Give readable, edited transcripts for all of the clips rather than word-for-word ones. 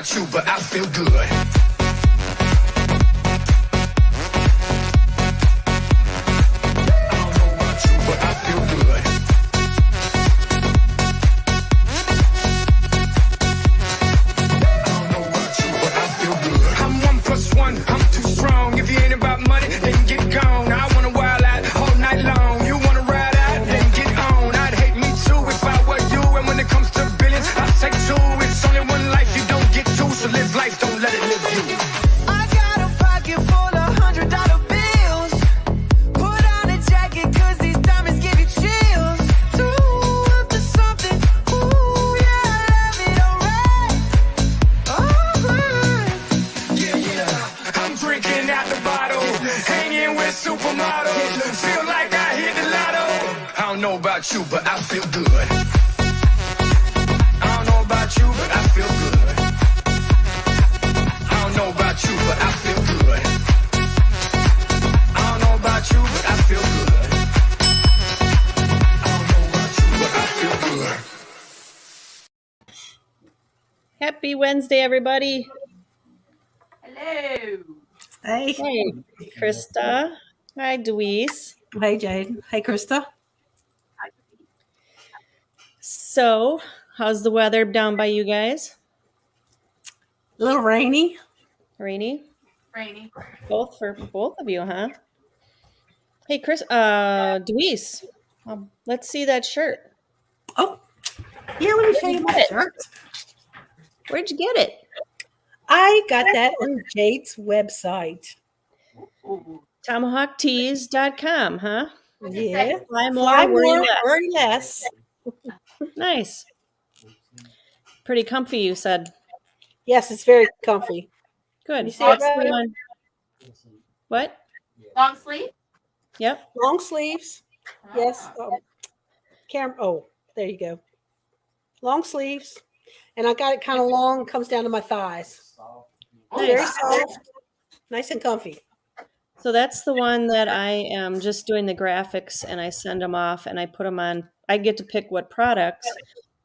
about you, but I feel good. You, but I feel good. I don't know about you, but I feel good. I don't know about you, but I feel good. I don't know about you, but I feel good. I don't know about you, but I feel good. Happy Wednesday, everybody. Hello. Hey. Hey, Christa. Hi, Deweese. Hey, Jade. Hey, Christa. So, how's the weather down by you guys? A little rainy. Rainy? Rainy. Both for both of you, huh? Hey, Deweese, let's see that shirt. Oh, yeah, let me show you my shirt. Where'd you get it? I got that on Jade's website. TomahawkTees.com, huh? Yeah. Fly more, worry less. Nice. Pretty comfy, you said. Yes, it's very comfy. Good. You see it better? What? Long sleeve? Yep. Long sleeves. Yes. Oh, there you go. Long sleeves. And I got it kind of long, comes down to my thighs. Nice. Very soft, nice and comfy. So that's the one that I am just doing the graphics and I send them off and I put them on. I get to pick what products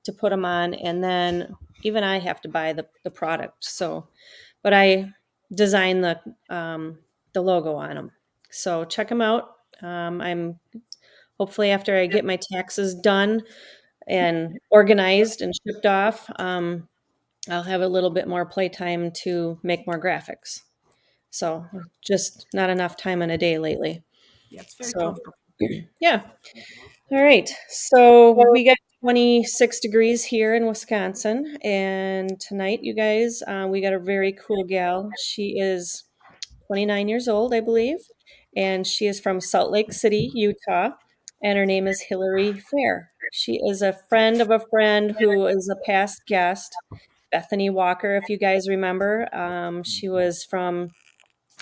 to put them on, and then even I have to buy the product. So, but I design the logo on them. So check them out. I'm hopefully after I get my taxes done and organized and shipped off, I'll have a little bit more playtime to make more graphics. So just not enough time in a day lately. Yeah, it's very comfortable. Yeah. All right. So we got 26 degrees here in Wisconsin. And tonight, you guys, we got a very cool gal. She is 29 years old, I believe. And she is from Salt Lake City, Utah. And her name is Hillary Fair. She is a friend of a friend who is a past guest, Bethany Walker, if you guys remember. She was from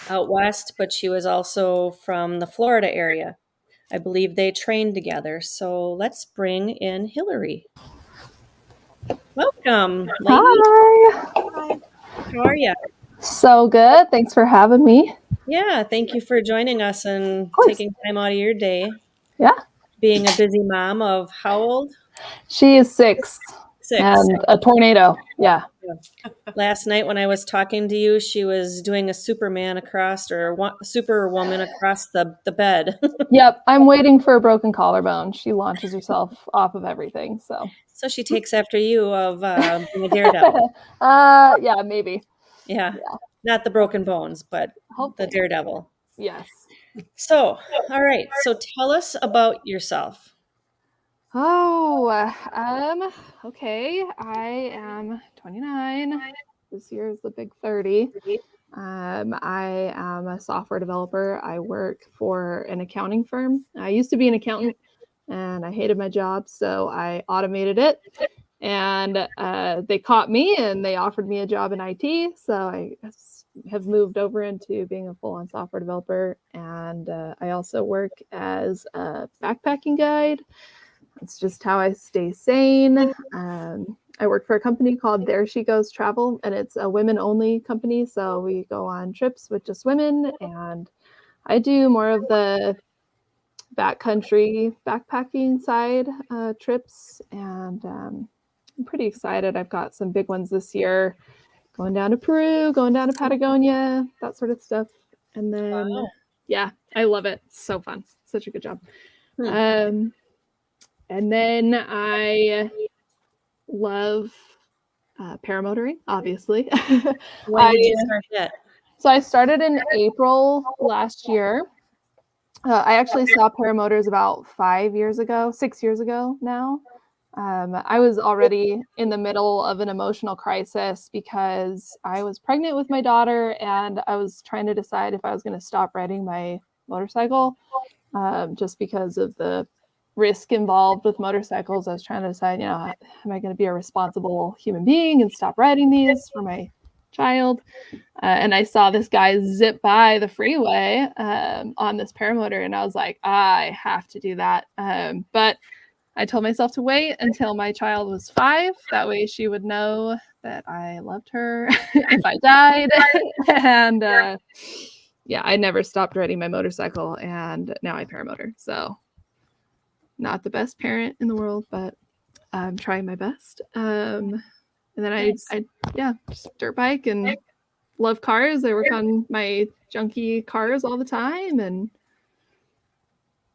out west, but she was also from the Florida area. I believe they trained together. So let's bring in Hillary. Welcome, lady. Hi. How are you? So good. Thanks for having me. Yeah, thank you for joining us and taking time out of your day. Yeah. Being a busy mom of how old? She is 6. 6. And a tornado. Yeah. Last night when I was talking to you, she was doing a Superwoman across the bed. Yep. I'm waiting for a broken collarbone. She launches herself off of everything. So she takes after you of being a daredevil. Yeah, maybe. Yeah. Not the broken bones, but hopefully. The daredevil. Yes. So, all right. So tell us about yourself. Oh, okay. I am 29. This year is the big 30. I am a software developer. I work for an accounting firm. I used to be an accountant and I hated my job, so I automated it. And they caught me and they offered me a job in IT. So I have moved over into being a full-on software developer. And I also work as a backpacking guide. It's just how I stay sane. I work for a company called There She Goes Travel, and it's a women-only company. So we go on trips with just women, and I do more of the backcountry backpacking side trips. And I'm pretty excited. I've got some big ones this year going down to Peru, going down to Patagonia, that sort of stuff. And then, Wow. yeah, I love it. It's so fun. Such a good job. Hmm. And then I love paramotoring, obviously. When did you start that? So I started in April last year. I actually saw paramotors about 6 years ago now. I was already in the middle of an emotional crisis because I was pregnant with my daughter and I was trying to decide if I was going to stop riding my motorcycle just because of the risk involved with motorcycles. I was trying to decide, am I going to be a responsible human being and stop riding these for my child? And I saw this guy zip by the freeway on this paramotor, and I was like, I have to do that. But I told myself to wait until my child was 5. That way she would know that I loved her if I died. And yeah, I never stopped riding my motorcycle, and now I paramotor. So not the best parent in the world, but I'm trying my best. And then Nice. I just dirt bike and love cars. I work on my junky cars all the time, and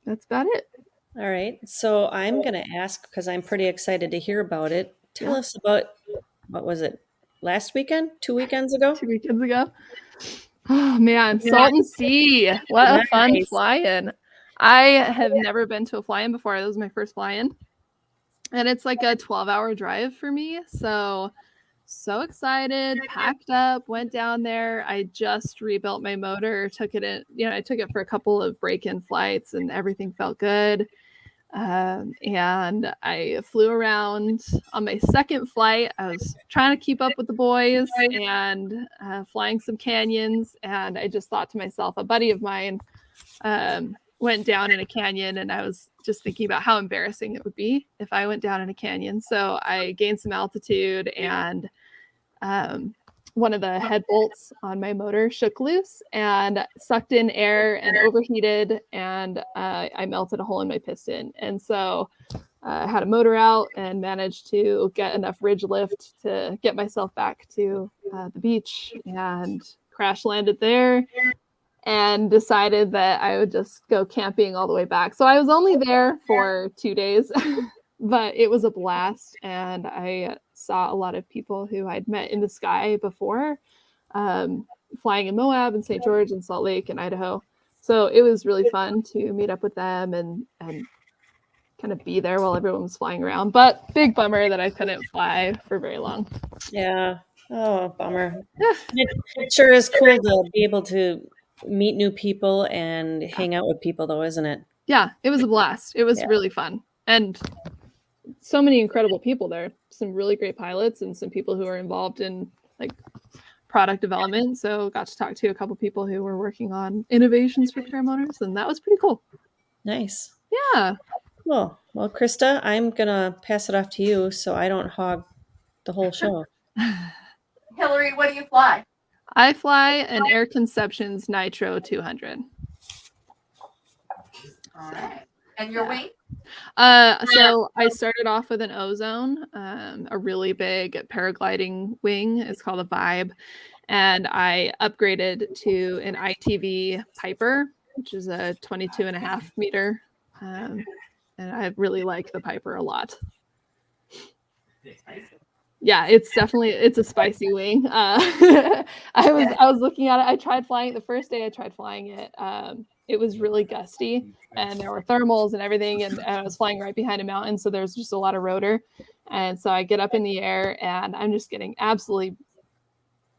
that's about it. All right. So I'm going to ask because I'm pretty excited to hear about it. Tell us about, what was it, last weekend? 2 weekends ago? 2 weekends ago. Oh man, Salton Sea. What a fun Nice. fly-in. I have never been to a fly-in before. That was my first fly-in. And it's like a 12-hour drive for me. So excited, packed up, went down there. I just rebuilt my motor, took it in, I took it for a couple of break-in flights and everything felt good. And I flew around on my second flight. I was trying to keep up with the boys and flying some canyons. And I just thought to myself, a buddy of mine went down in a canyon, and I was just thinking about how embarrassing it would be if I went down in a canyon. So I gained some altitude, and one of the head bolts on my motor shook loose and sucked in air and overheated, and I melted a hole in my piston. And so I had a motor out and managed to get enough ridge lift to get myself back to the beach, and crash landed there and decided that I would just go camping all the way back. So I was only there for 2 days, but it was a blast. And I saw a lot of people who I'd met in the sky before, flying in Moab and St. George and Salt Lake and Idaho. So it was really fun to meet up with them and kind of be there while everyone was flying around. But big bummer that I couldn't fly for very long. Yeah. Oh, bummer. It sure is cool to be able to meet new people and hang out with people, though, isn't it? Yeah, it was a blast. It was really fun. And so many incredible people there. Some really great pilots and some people who are involved in like product development. So got to talk to a couple people who were working on innovations for paramotors, and that was pretty cool. Nice. Yeah. Cool. Well, Krista, I'm going to pass it off to you so I don't hog the whole show. Hillary, what do you fly? I fly an Air Conceptions Nitro 200. All right. And your weight? So I started off with an Ozone, a really big paragliding wing. It's called a Vibe. And I upgraded to an ITV Piper, which is a 22.5 meter. And I really like the Piper a lot. Yeah, it's a spicy wing. I was looking at it. I tried flying it the first day I tried flying it. It was really gusty, and there were thermals and everything, and I was flying right behind a mountain, so there's just a lot of rotor. And so I get up in the air, and I'm just getting absolutely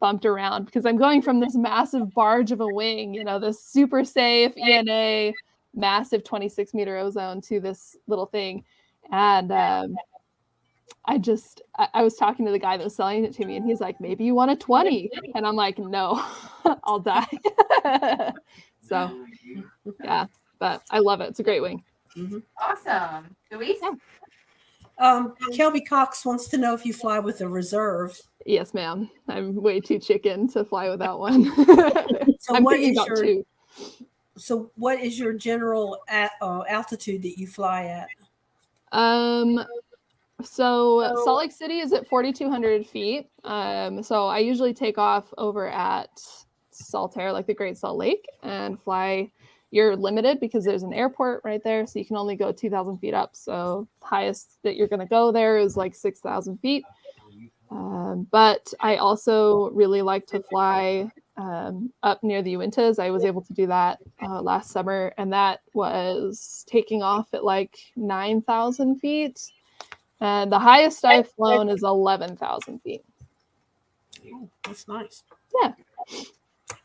bumped around because I'm going from this massive barge of a wing, this super safe ENA, massive 26-meter Ozone to this little thing. And I was talking to the guy that was selling it to me, and he's like, maybe you want a 20. And I'm like, no, I'll die. So yeah, but I love it. It's a great wing. Awesome. Louise? Kelby Cox wants to know if you fly with a reserve. Yes, ma'am. I'm way too chicken to fly without one. So I'm what thinking is about your 2. So what is your general altitude that you fly at? So Salt Lake City is at 4,200 feet. So I usually take off over at Saltaire, like the Great Salt Lake, and fly. You're limited because there's an airport right there, so you can only go 2,000 feet up. So highest that you're going to go there is like 6,000 feet. But I also really like to fly up near the Uintas. I was able to do that last summer, and that was taking off at like 9,000 feet. And the highest I've flown is 11,000 feet. Oh, that's nice. Yeah.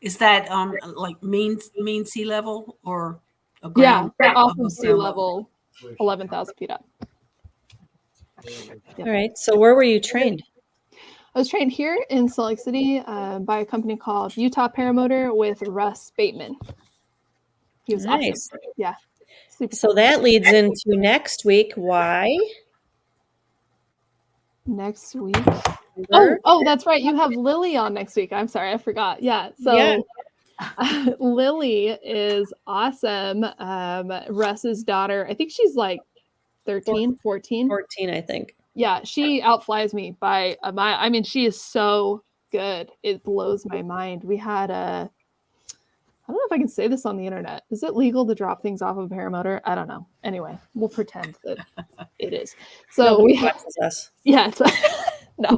Is that like mean sea level or a Yeah, ground off above of sea ground level, 11,000 feet up. All right. So where were you trained? I was trained here in Salt Lake City by a company called Utah Paramotor with Russ Bateman. He was Nice. awesome. Yeah. Super So that leads into next week. Why? next week. Oh, that's right. You have Lily on next week. I'm sorry, I forgot. Yeah. So Lily is awesome. Russ's daughter. I think she's like 13, 14. 14, I think. Yeah, she outflies me by a mile. I mean, she is so good. It blows my mind. We had a I don't know if I can say this on the internet. Is it legal to drop things off of a paramotor? I don't know. Anyway, we'll pretend that it is. So Nobody watches us. yeah, no.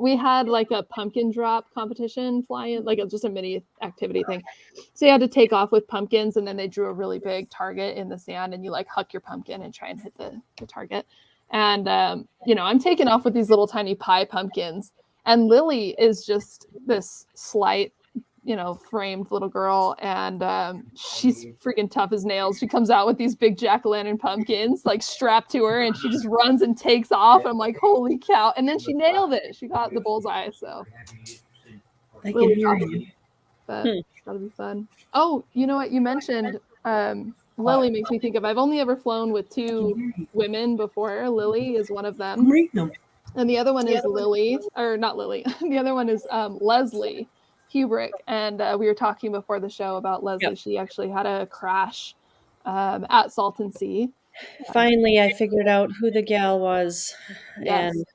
We had like a pumpkin drop competition flying, like just a mini activity thing. So you had to take off with pumpkins, and then they drew a really big target in the sand, and you like huck your pumpkin and try and hit the target. And I'm taking off with these little tiny pie pumpkins, and Lily is just this slight, framed little girl, and she's freaking tough as nails. She comes out with these big jack-o'-lantern pumpkins like strapped to her, and she just runs and takes off. I'm like, holy cow. And then she nailed it. She got the bullseye. So I can hear you. but that'll be fun. Oh, you know what you mentioned, Lily makes me think of, I've only ever flown with two women before. Lily is one of them, I'm reading them. and the other one is Lily, or not Lily. The other one is Leslie Hubrick, and we were talking before the show about Leslie. Yep. She actually had a crash at Salton Sea. Finally, I figured out who the gal was. Yes. And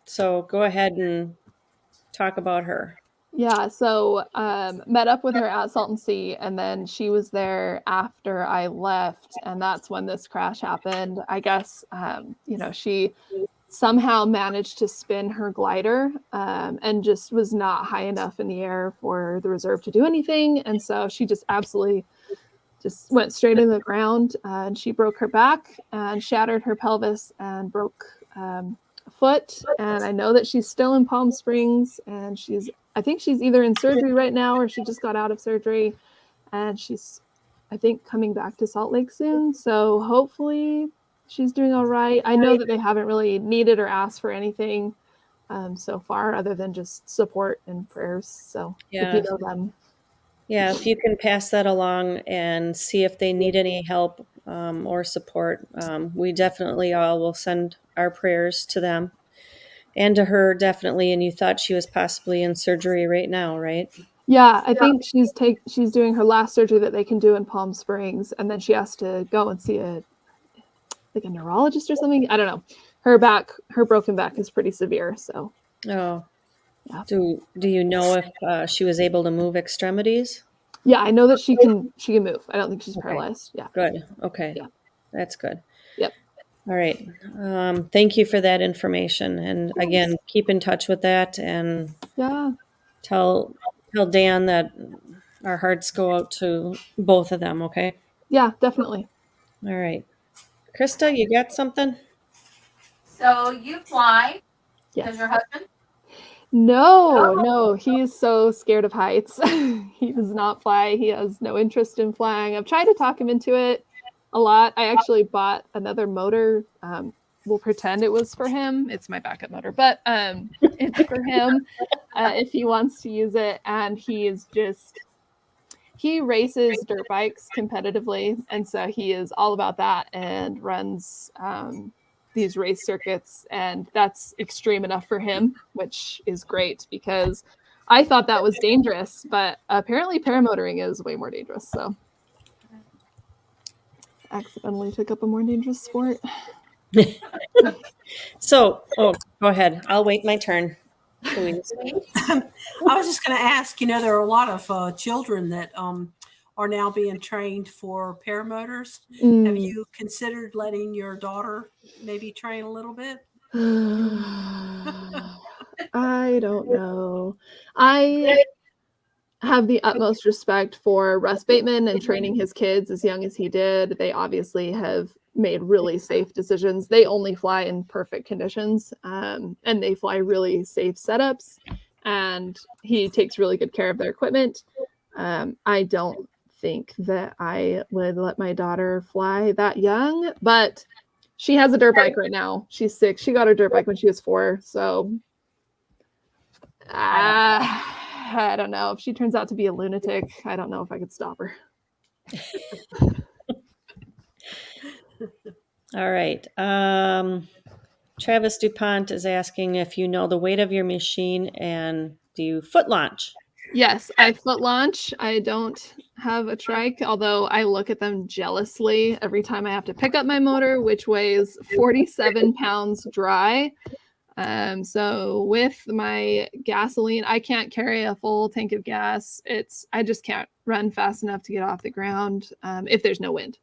so go ahead and talk about her. Yeah, so met up with her at Salton Sea, and then she was there after I left, and that's when this crash happened. I guess, she somehow managed to spin her glider and just was not high enough in the air for the reserve to do anything. And so she just absolutely just went straight into the ground, and she broke her back and shattered her pelvis and broke a foot. And I know that she's still in Palm Springs, and I think she's either in surgery right now or she just got out of surgery, and she's, I think, coming back to Salt Lake soon. So hopefully she's doing all right. I know that they haven't really needed or asked for anything so far other than just support and prayers. So if you know them. Yeah, if you can pass that along and see if they need any help or support, we definitely all will send our prayers to them and to her, definitely. And you thought she was possibly in surgery right now, right? Yeah, I think she's doing her last surgery that they can do in Palm Springs, and then she has to go and see a neurologist or something. I don't know. Her broken back is pretty severe. So. Oh. Yeah. Do you know if she was able to move extremities? Yeah, I know that she can move. I don't think she's paralyzed. Yeah. Good. Okay. Yeah. That's good. Yep. All right. Thank you for that information. And again, keep in touch with that, and tell Dan that our hearts go out to both of them. Okay. Yeah, definitely. All right. Christa, you got something? So you fly. Yes. Does your husband? No, he is so scared of heights. He does not fly. He has no interest in flying. I've tried to talk him into it a lot. I actually bought another motor. We'll pretend it was for him. It's my backup motor, but it's for him if he wants to use it. And he races dirt bikes competitively, and so he is all about that and runs these race circuits, and that's extreme enough for him, which is great because I thought that was dangerous, but apparently paramotoring is way more dangerous. So accidentally took up a more dangerous sport. So, oh, go ahead. I'll wait my turn. Louise. I was just going to ask, there are a lot of children that are now being trained for paramotors. Have you considered letting your daughter maybe train a little bit? I don't know. I have the utmost respect for Russ Bateman and training his kids as young as he did. They obviously have made really safe decisions. They only fly in perfect conditions, and they fly really safe setups, and he takes really good care of their equipment. I don't think that I would let my daughter fly that young, but she has a dirt bike right now. She's 6. She got her dirt bike when she was 4, so I don't know. If she turns out to be a lunatic, I don't know if I could stop her. All right. Travis DuPont is asking if you know the weight of your machine and do you foot launch? Yes, I foot launch. I don't have a trike, although I look at them jealously every time I have to pick up my motor, which weighs 47 pounds dry. So with my gasoline, I can't carry a full tank of gas. I just can't run fast enough to get off the ground if there's no wind,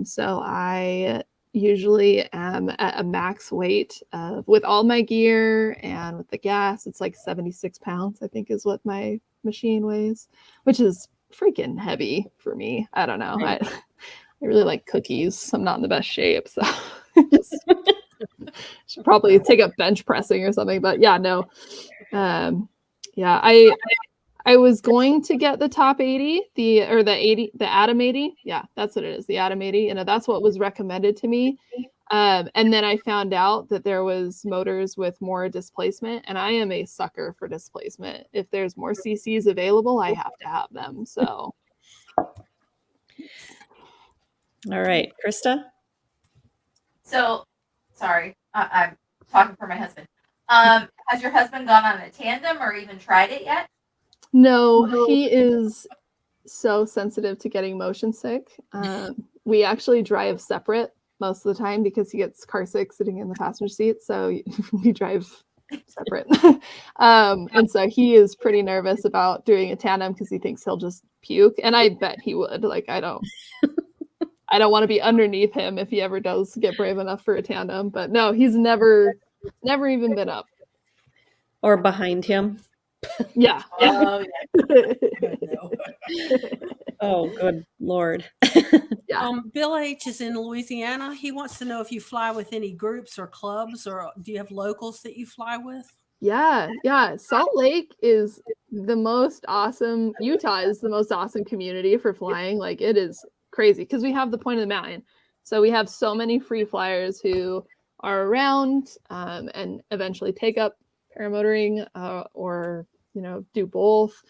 So I usually am at a max weight with all my gear and with the gas. It's like 76 pounds, I think is what my machine weighs, which is freaking heavy for me. I don't know. I really like cookies. I'm not in the best shape, so just should probably take up bench pressing or something. But yeah, no. Yeah, I was going to get the top 80, the Atom 80. Yeah, that's what it is, the Atom 80. That's what was recommended to me. And then I found out that there was motors with more displacement, and I am a sucker for displacement. If there's more CCs available, I have to have them. So. All right, Christa? So, sorry, I'm talking for my husband. Has your husband gone on a tandem or even tried it yet? No, he is so sensitive to getting motion sick. We actually drive separate most of the time because he gets car sick sitting in the passenger seat. So we drive separate. And so he is pretty nervous about doing a tandem because he thinks he'll just puke. And I bet he would. I don't want to be underneath him if he ever does get brave enough for a tandem. But no, he's never even been up. Or behind him? Yeah. Oh, yeah. Oh, good Lord. Yeah. Bill H is in Louisiana. He wants to know if you fly with any groups or clubs, or do you have locals that you fly with? Yeah. Salt Lake is the most awesome. Utah is the most awesome community for flying. It is crazy because we have the point of the mountain. So we have so many free flyers who are around and eventually take up paramotoring or do both.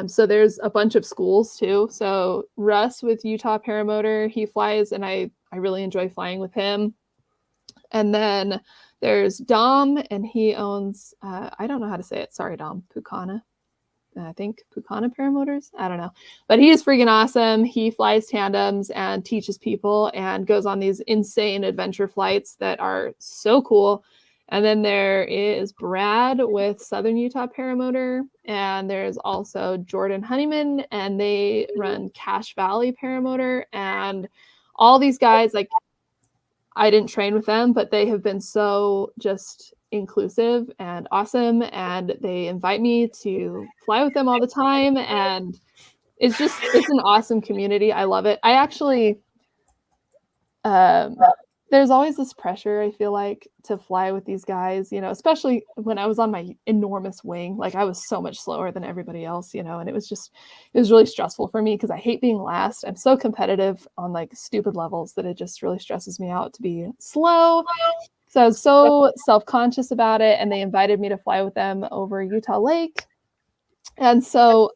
So there's a bunch of schools too. So Russ with Utah Paramotor, he flies, and I really enjoy flying with him. And then there's Dom, and he owns I don't know how to say it. Sorry, Dom. Pucana. I think Pucana Paramotors. I don't know, but he is freaking awesome. He flies tandems and teaches people and goes on these insane adventure flights that are so cool. And then there is Brad with Southern Utah Paramotor, and there's also Jordan Honeyman, and they run Cache Valley Paramotor. And all these guys, I didn't train with them, but they have been so just inclusive and awesome, and they invite me to fly with them all the time, and it's an awesome community. I love it. I actually there's always this pressure, I feel like, to fly with these guys, especially when I was on my enormous wing. I was so much slower than everybody else, and it was really stressful for me because I hate being last. I'm so competitive on stupid levels that it just really stresses me out to be slow. So I was so self-conscious about it, and they invited me to fly with them over Utah Lake. And so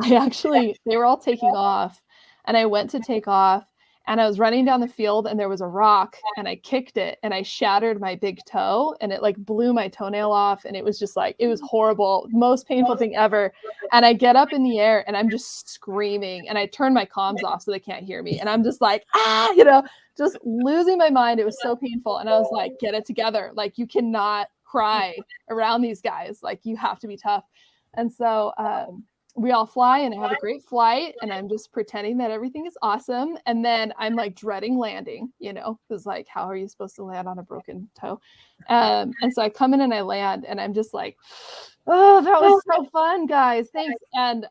they were all taking off, and I went to take off, and I was running down the field and there was a rock and I kicked it and I shattered my big toe and it like blew my toenail off. And it was just like, it was horrible, most painful thing ever. And I get up in the air and I'm just screaming and I turn my comms off so they can't hear me. And I'm just like, just losing my mind. It was so painful. And I was like, get it together. Like, you cannot cry around these guys. Like, you have to be tough. And so, we all fly and I have a great flight and I'm just pretending that everything is awesome. And then I'm like dreading landing, because like, how are you supposed to land on a broken toe? And so I come in and I land and I'm just like, oh, that was so fun, guys. Thanks. And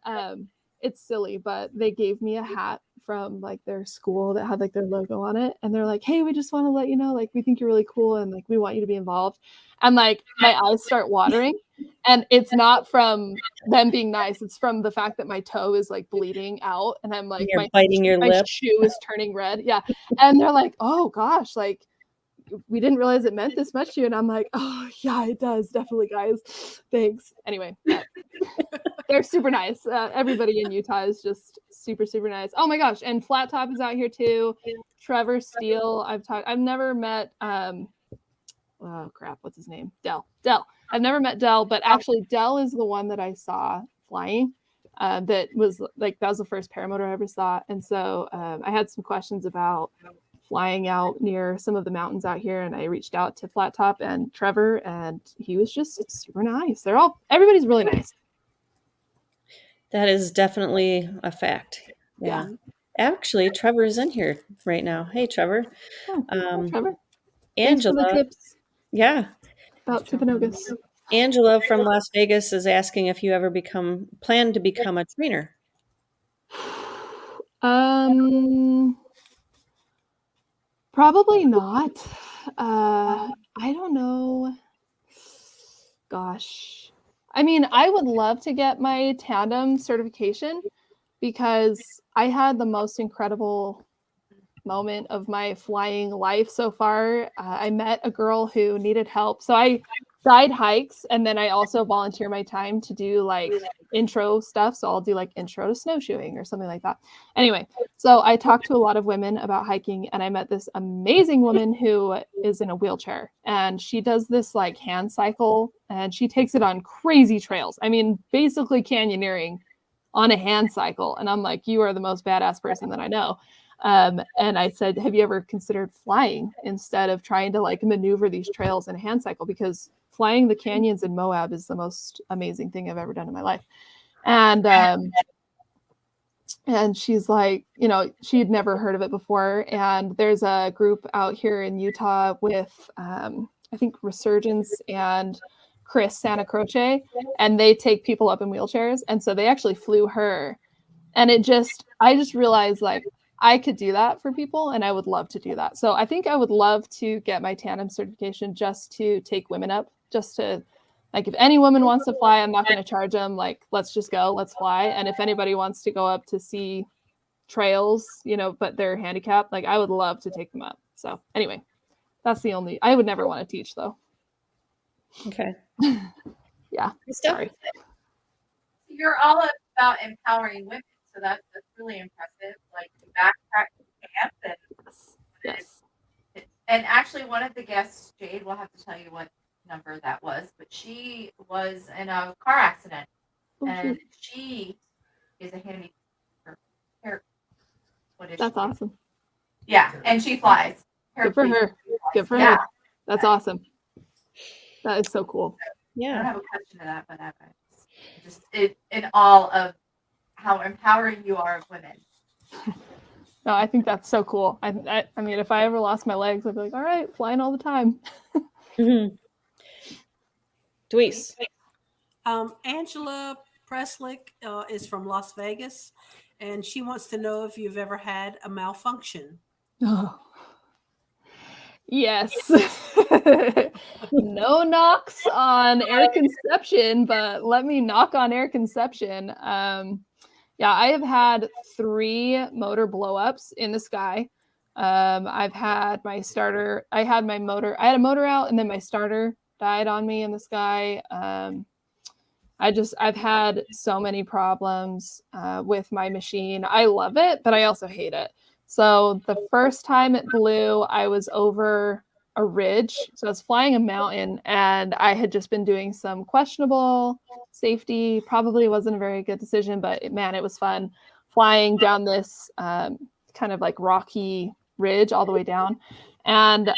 it's silly, but they gave me a hat from like their school that had like their logo on it. And they're like, hey, we just want to let you know, like, we think you're really cool and like, we want you to be involved. And like, my eyes start watering. And it's not from them being nice. It's from the fact that my toe is like bleeding out. And I'm like, You're biting your my lip. shoe is turning red. Yeah. And they're like, oh gosh, like, we didn't realize it meant this much to you. And I'm like, oh yeah, it does. Definitely, guys. Thanks. Anyway, they're super nice. Everybody in Utah is just super, super nice. Oh my gosh. And Flattop is out here too. Trevor Steele. I've never met, oh crap, what's his name? Dell. I've never met Dell, but actually Dell is the one that I saw flying. That was the first paramotor I ever saw. And so I had some questions about flying out near some of the mountains out here. And I reached out to Flattop and Trevor, and he was just super nice. Everybody's really nice. That is definitely a fact. Yeah. Actually, Trevor's in here right now. Hey, Trevor. Trevor. Angela. Tips yeah. about Timpanogos. Angela from Las Vegas is asking if you ever plan to become a trainer. Probably not. I don't know. Gosh. I mean, I would love to get my tandem certification because I had the most incredible moment of my flying life so far. I met a girl who needed help. So I guide hikes, and then I also volunteer my time to do like intro stuff. So I'll do like intro to snowshoeing or something like that. Anyway, so I talked to a lot of women about hiking, and I met this amazing woman who is in a wheelchair, and she does this like hand cycle, and she takes it on crazy trails. I mean, basically canyoneering on a hand cycle. And I'm like, you are the most badass person that I know. And I said, have you ever considered flying instead of trying to like maneuver these trails in a hand cycle? Because flying the canyons in Moab is the most amazing thing I've ever done in my life. And she's like, she had never heard of it before. And there's a group out here in Utah with, I think, Resurgence and Chris Santa Croce, and they take people up in wheelchairs. And so they actually flew her. And I just realized like, I could do that for people, and I would love to do that. So I think I would love to get my tandem certification just to take women up, just to, like, if any woman wants to fly, I'm not going to charge them. Like, let's just go, let's fly. And if anybody wants to go up to see trails, but they're handicapped, like, I would love to take them up. So anyway, I would never want to teach though. Okay. Yeah. Sorry. You're all about empowering women. So that's really impressive. Like, you backtrack camp and yes. And actually, one of the guests, Jade, will have to tell you what number that was, but she was in a car accident, and she is a handy. What is that's she? Awesome. Yeah, and she flies. Good for her. Good for her. That's awesome. That is so cool. I don't have a question to that, but just in all of how empowering you are of women. No, I think that's so cool. I mean, if I ever lost my legs, I'd be like, all right, flying all the time. Mm-hmm. Dweese. Angela Preslick is from Las Vegas, and she wants to know if you've ever had a malfunction. Oh. Yes. No knocks on air conception, but let me knock on air conception. Yeah, I have had 3 motor blowups in the sky. I've had my starter. I had a motor out, and then my starter died on me in the sky. I've had so many problems with my machine. I love it, but I also hate it So the first time it blew, I was over a ridge. So I was flying a mountain, and I had just been doing some questionable safety. Probably wasn't a very good decision, but man, it was fun flying down this kind of like rocky ridge all the way down. And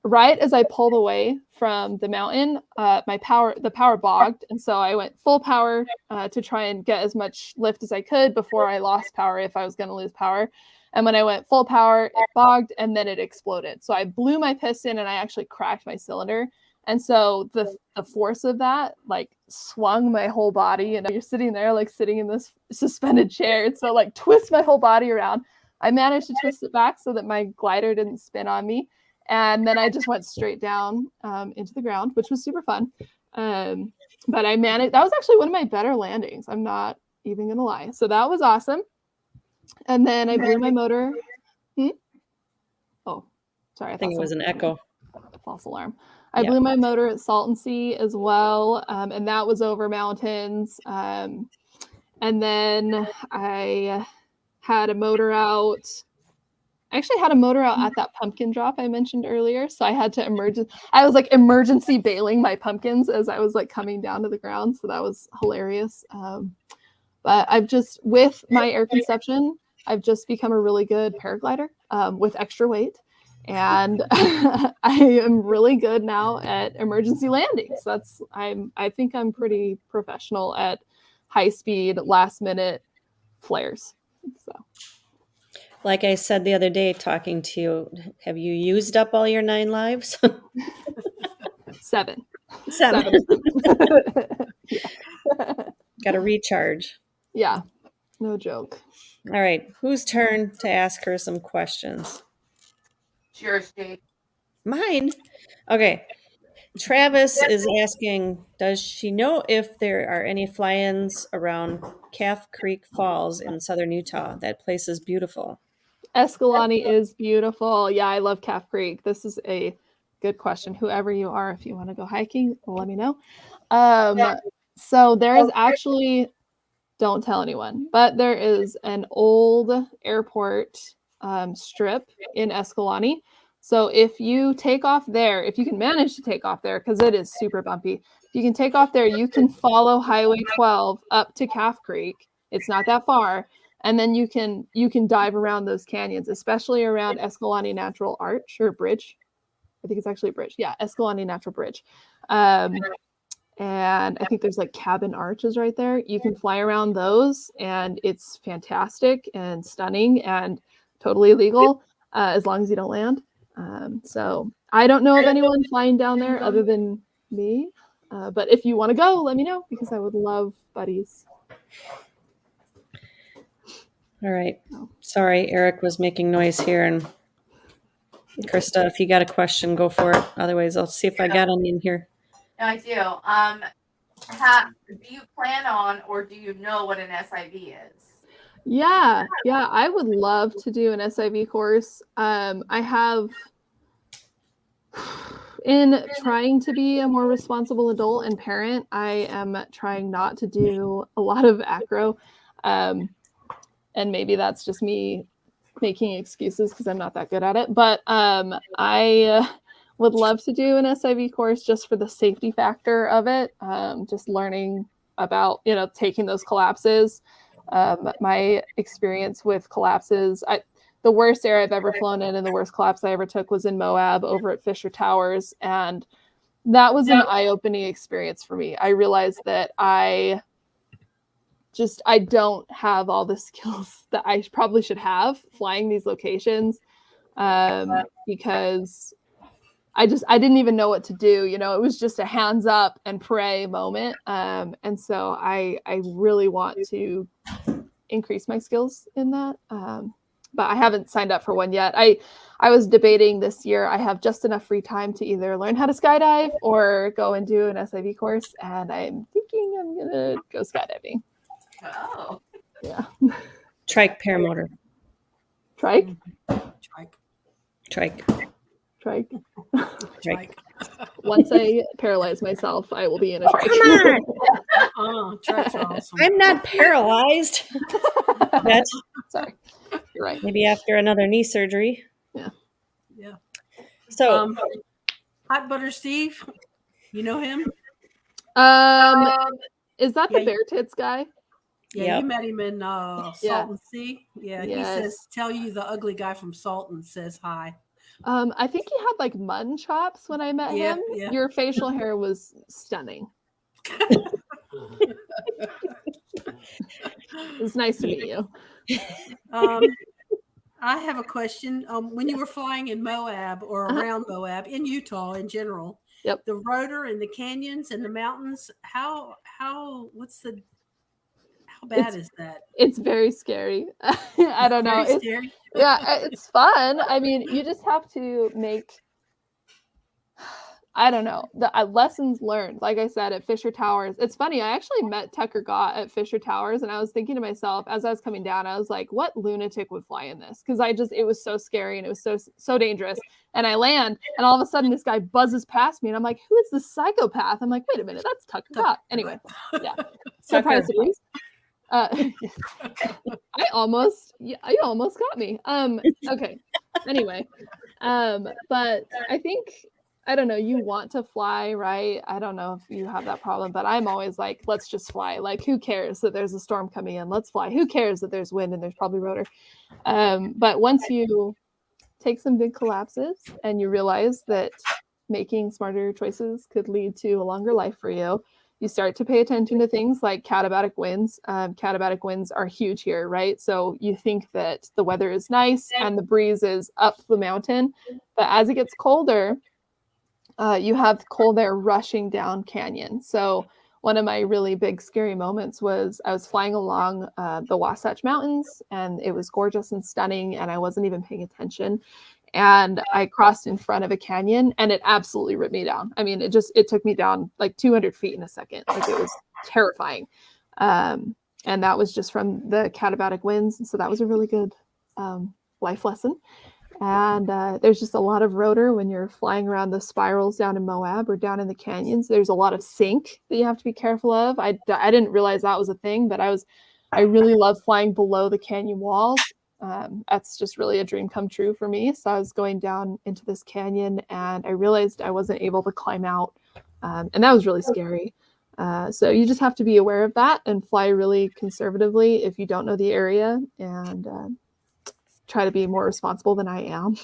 right as I pulled away from the mountain, the power bogged, and so I went full power to try and get as much lift as I could before I lost power if I was going to lose power. And when I went full power, it bogged and then it exploded. So I blew my piston and I actually cracked my cylinder. And so the force of that like swung my whole body. And you're sitting there like sitting in this suspended chair. And so like twist my whole body around. I managed to twist it back so that my glider didn't spin on me. And then I just went straight down into the ground, which was super fun. But I managed, that was actually one of my better landings. I'm not even going to lie. So that was awesome. And then I blew my motor. Oh, sorry. I think it was an echo. False alarm. I blew my motor at Salton Sea as well. And that was over mountains. And then I had a motor out. I actually had a motor out at that pumpkin drop I mentioned earlier. So I had to I was like emergency bailing my pumpkins as I was like coming down to the ground. So that was hilarious. But I've just, with my air conception, I've just become a really good paraglider with extra weight. And I am really good now at emergency landings. I think I'm pretty professional at high speed, last minute flares. So. Like I said the other day, talking to you, have you used up all your 9 lives? 7. Got to recharge. Yeah, no joke. All right, whose turn to ask her some questions? It's yours, Jade. Mine? Okay. Travis is asking, does she know if there are any fly-ins around Calf Creek Falls in southern Utah? That place is beautiful. Escalante is beautiful. Yeah, I love Calf Creek. This is a good question. Whoever you are, if you want to go hiking, let me know. So there is actually, don't tell anyone, but there is an old airport strip in Escalante. So if you take off there, if you can manage to take off there, because it is super bumpy, if you can take off there, you can follow Highway 12 up to Calf Creek. It's not that far. And then you can dive around those canyons, especially around Escalante Natural Arch or Bridge. I think it's actually a bridge. Yeah, Escalante Natural Bridge. And I think there's like cabin arches right there. You can fly around those, and it's fantastic and stunning and totally legal as long as you don't land. So I don't know of anyone flying down there other than me. But if you want to go, let me know because I would love buddies. All right. Sorry, Eric was making noise here. And Christa, if you got a question, go for it. Otherwise, I'll see if I got any in here. No, I do. Do you plan on or do you know what an SIV is? Yeah, I would love to do an SIV course. I have, in trying to be a more responsible adult and parent, I am trying not to do a lot of acro. And maybe that's just me making excuses because I'm not that good at it. But I would love to do an SIV course just for the safety factor of it. Just learning about, taking those collapses. My experience with collapses, the worst air I've ever flown in and the worst collapse I ever took was in Moab over at Fisher Towers. And that was an eye-opening experience for me. I realized that I don't have all the skills that I probably should have flying these locations because I didn't even know what to do. It was just a hands up and pray moment. And so I really want to increase my skills in that. But I haven't signed up for one yet. I was debating this year. I have just enough free time to either learn how to skydive or go and do an SIV course. And I'm thinking I'm going to go skydiving. Oh. Yeah. Trike paramotor. Trike? Trike. Once I paralyze myself, I will be in a trike. Come Oh, trike's awesome. I'm not paralyzed. Sorry. You're right. Maybe after another knee surgery. Yeah. So, Hot Butter Steve, you know him? Is that Yeah, the Bear Tits guy? Yeah, Yep. you met him in Salton Sea. Yeah, he Yes. says, "Tell you the ugly guy from Salton says hi." I think he had like mutton chops when I met Yeah, him. yeah. Your facial hair was stunning. It's nice to meet you. I have a question. When you were flying in Moab or around Moab, in Utah in general, Yep. the rotor and the canyons and the mountains, how bad is that? It's very scary. I don't know. Very scary. It's fun. I mean, you just have to make, I don't know, the lessons learned. Like I said, at Fisher Towers, it's funny. I actually met Tucker Gott at Fisher Towers, and I was thinking to myself as I was coming down, I was like, what lunatic would fly in this? Because it was so scary and it was so dangerous. And I land, and all of a sudden, this guy buzzes past me, and I'm like, who is this psychopath? I'm like, wait a minute, that's Tucker Gott. Anyway, yeah, surprise, surprise. You almost got me. Okay. Anyway, but I think, I don't know, you want to fly, right? I don't know if you have that problem, but I'm always like, let's just fly. Like, who cares that there's a storm coming in? Let's fly. Who cares that there's wind and there's probably rotor? But once you take some big collapses and you realize that making smarter choices could lead to a longer life for you, you start to pay attention to things like katabatic winds. Katabatic winds are huge here, right? So you think that the weather is nice and the breeze is up the mountain, but as it gets colder, you have cold air rushing down canyon. So one of my really big scary moments was I was flying along the Wasatch Mountains, and it was gorgeous and stunning, and I wasn't even paying attention. And I crossed in front of a canyon, and it absolutely ripped me down. I mean, it took me down like 200 feet in a second. Like, it was terrifying. And that was just from the katabatic winds. And so that was a really good life lesson. And there's just a lot of rotor when you're flying around the spirals down in Moab or down in the canyons. There's a lot of sink that you have to be careful of. I didn't realize that was a thing, but I really love flying below the canyon walls. That's just really a dream come true for me. So I was going down into this canyon, and I realized I wasn't able to climb out. And that was really scary. So you just have to be aware of that and fly really conservatively if you don't know the area, and try to be more responsible than I am.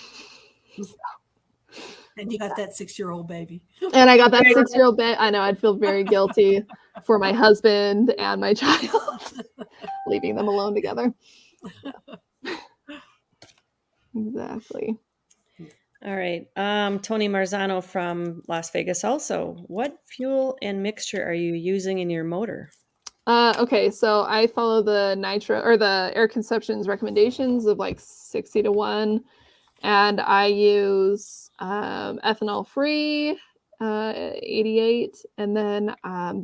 And you got that 6-year-old baby. And I got that 6-year-old baby. I know, I'd feel very guilty for my husband and my child, leaving them alone together. Exactly. All right. Tony Marzano from Las Vegas also. What fuel and mixture are you using in your motor? Okay, so I follow the nitro or the Air Conception's recommendations of like 60-1, and I use ethanol free 88, and then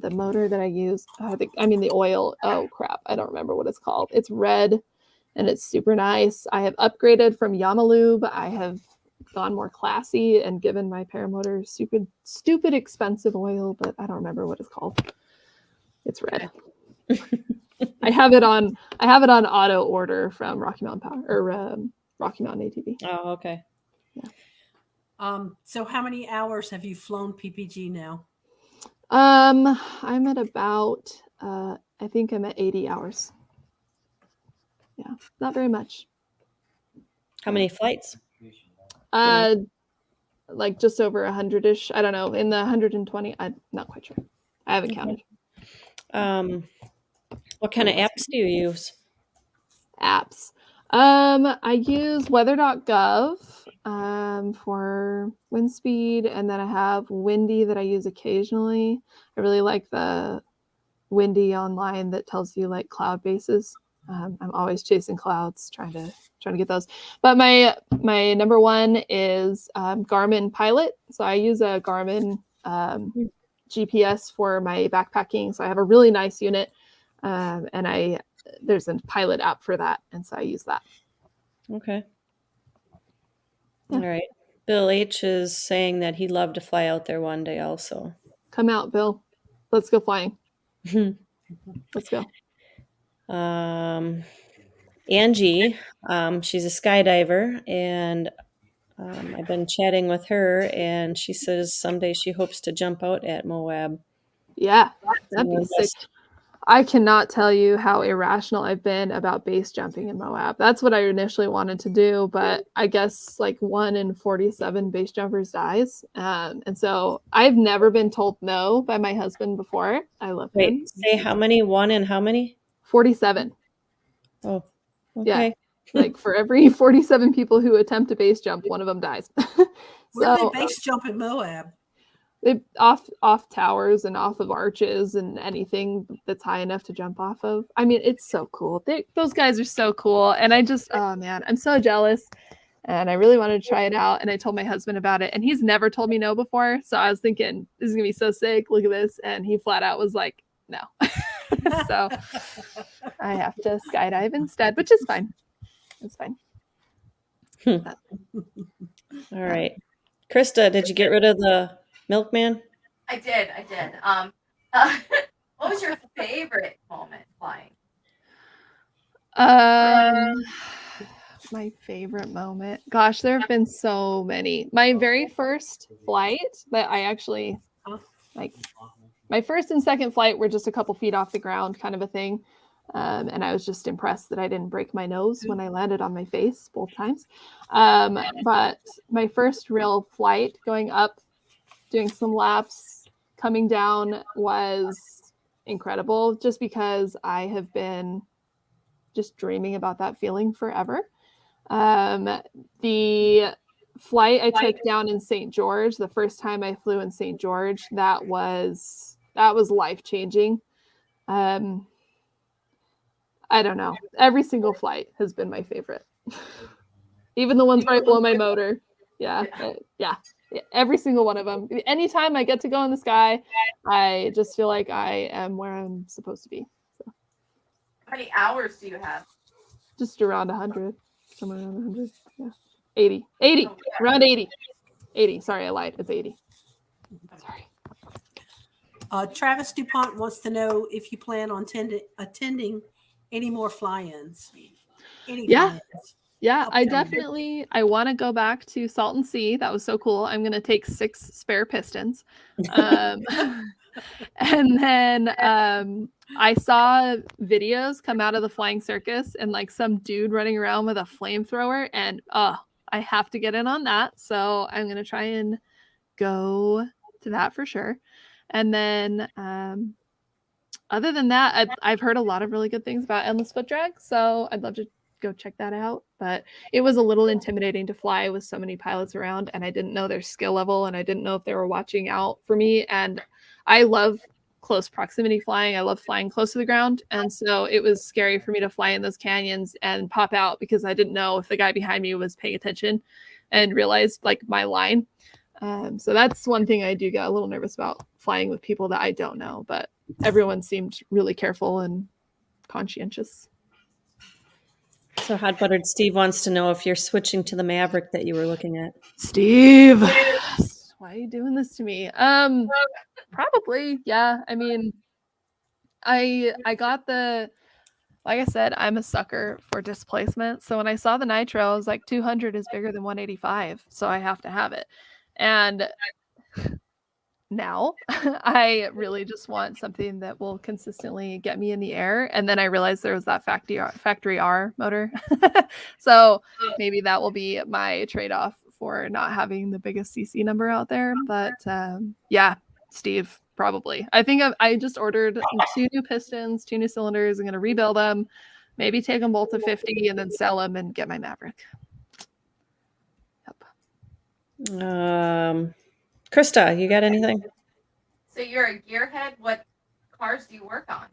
the motor that I use, the oil. Oh crap, I don't remember what it's called. It's red, and it's super nice. I have upgraded from Yamalube. I have gone more classy and given my paramotor stupid expensive oil, but I don't remember what it's called. It's red. I have it on auto order from Rocky Mountain Power or Rocky Mountain ATV. Oh, okay. Yeah. So how many hours have you flown PPG now? I'm at about I think I'm at 80 hours. Yeah, not very much. How many flights? Like just over 100-ish. I don't know, in the 120. I'm not quite sure. I haven't counted. What kind of apps do you use? Apps. I use weather.gov for wind speed, and then I have Windy that I use occasionally. I really like the Windy online that tells you like cloud bases. I'm always chasing clouds, trying to get those. But my number one is Garmin Pilot. So I use a Garmin GPS for my backpacking. So I have a really nice unit, and there's a Pilot app for that, and so I use that. Okay. Yeah. All right. Bill H is saying that he'd love to fly out there one day also. Come out, Bill. Let's go flying. Let's go. Angie. She's a skydiver, and I've been chatting with her, and she says someday she hopes to jump out at Moab. Yeah, that'd So be sick. I cannot tell you how irrational I've been about base jumping in Moab. That's what I initially wanted to do, but I guess like 1 in 47 base jumpers dies. And so I've never been told no by my husband before. I love him. Wait, say how many? 1 and how many? 47. Oh, Yeah. okay. Like for every 47 people who attempt a base jump, one of them dies. Where do So they base jump in Moab? they off towers and off of arches and anything that's high enough to jump off of. I mean, it's so cool. Those guys are so cool. And I just, oh man, I'm so jealous. And I really wanted to try it out. And I told my husband about it. And he's never told me no before. So I was thinking, this is going to be so sick. Look at this. And he flat out was like, no. So I have to skydive instead, which is fine. It's fine. All right. Krista, did you get rid of the milkman? I did. What was your favorite moment flying? My favorite moment. Gosh, there have been so many. My very first flight that I actually like, my first and second flight were just a couple feet off the ground, kind of a thing. And I was just impressed that I didn't break my nose when I landed on my face both times. But my first real flight going up, doing some laps, coming down was incredible just because I have been just dreaming about that feeling forever. The flight I took down in St. George, the first time I flew in St. George, that was life-changing. I don't know. Every single flight has been my favorite. Even the ones where I blow my motor. Yeah. Every single one of them. Anytime I get to go in the sky, I just feel like I am where I'm supposed to be. So. How many hours do you have? Just around 100. Somewhere around 100. Yeah. 80. 80. Oh, yeah. Around 80. 80. Sorry, I lied. It's 80. Sorry. Travis DuPont wants to know if you plan on attending any more fly-ins. Yeah, I definitely, I want to go back to Salton Sea. That was so cool. I'm going to take 6 spare pistons. And then I saw videos come out of the flying circus and like some dude running around with a flamethrower, and I have to get in on that. So I'm going to try and go to that for sure. And then other than that, I've heard a lot of really good things about Endless Foot Drag, so I'd love to go check that out. But it was a little intimidating to fly with so many pilots around, and I didn't know their skill level, and I didn't know if they were watching out for me. And I love close proximity flying. I love flying close to the ground, and so it was scary for me to fly in those canyons and pop out because I didn't know if the guy behind me was paying attention and realized like my line. So that's one thing I do get a little nervous about, flying with people that I don't know, but everyone seemed really careful and conscientious. So Hot Buttered Steve wants to know if you're switching to the Maverick that you were looking at. Steve, why are you doing this to me? Probably, yeah. I mean, I got the, like I said, I'm a sucker for displacement. So when I saw the Nitro, I was like, 200 is bigger than 185, so I have to have it. And now I really just want something that will consistently get me in the air. And then I realized there was that factory R motor. So maybe that will be my trade-off for not having the biggest CC number out there. But yeah, Steve, probably. I think I just ordered 2 new pistons, 2 new cylinders. I'm going to rebuild them, maybe take them both to 50 and then sell them and get my Maverick. Yep. Krista, you got anything? So you're a gearhead. What cars do you work on?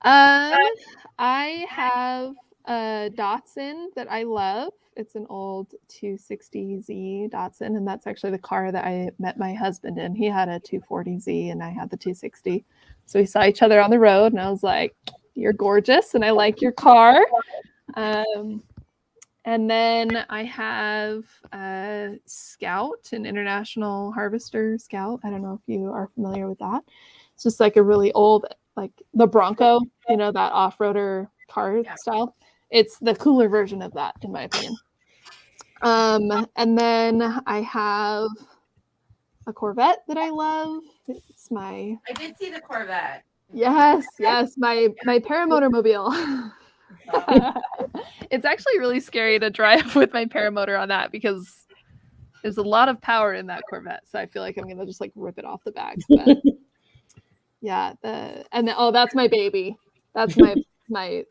I have a Datsun that I love. It's an old 260Z Datsun, and that's actually the car that I met my husband in. He had a 240Z and I had the 260. So we saw each other on the road and I was like, you're gorgeous and I like your car. And then I have a Scout, an International Harvester Scout. I don't know if you are familiar with that. It's just like a really old, like the Bronco, you know, that off-roader car style. it's the cooler version of that, in my opinion. And then I have a Corvette that I love. It's my I did see the Corvette. yes, my paramotor mobile. It's actually really scary to drive with my paramotor on that because there's a lot of power in that Corvette. So I feel like I'm gonna just like rip it off the back. But yeah, that's my baby. That's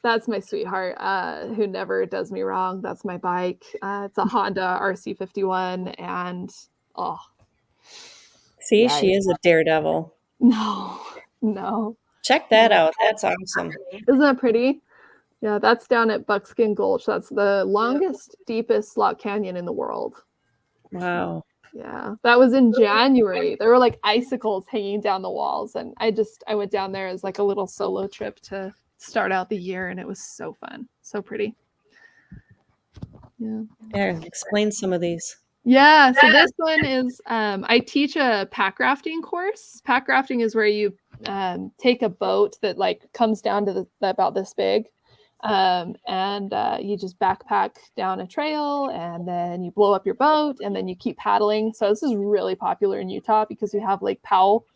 that's my sweetheart, who never does me wrong. That's my bike. It's a Honda RC51, and oh, See, yeah, she is a daredevil. no. Check that out. That's awesome. Isn't that pretty? Yeah, that's down at Buckskin Gulch. That's the longest, deepest slot canyon in the world. Wow. Yeah, that was in January. There were like icicles hanging down the walls, and I went down there as like a little solo trip to start out the year, and it was so fun, so pretty. Yeah. Explain some of these. Yeah, so this one is I teach a pack rafting course. Pack rafting is where you take a boat that like comes down to about this big, and you just backpack down a trail, and then you blow up your boat, and then you keep paddling. So this is really popular in Utah because we have Lake Powell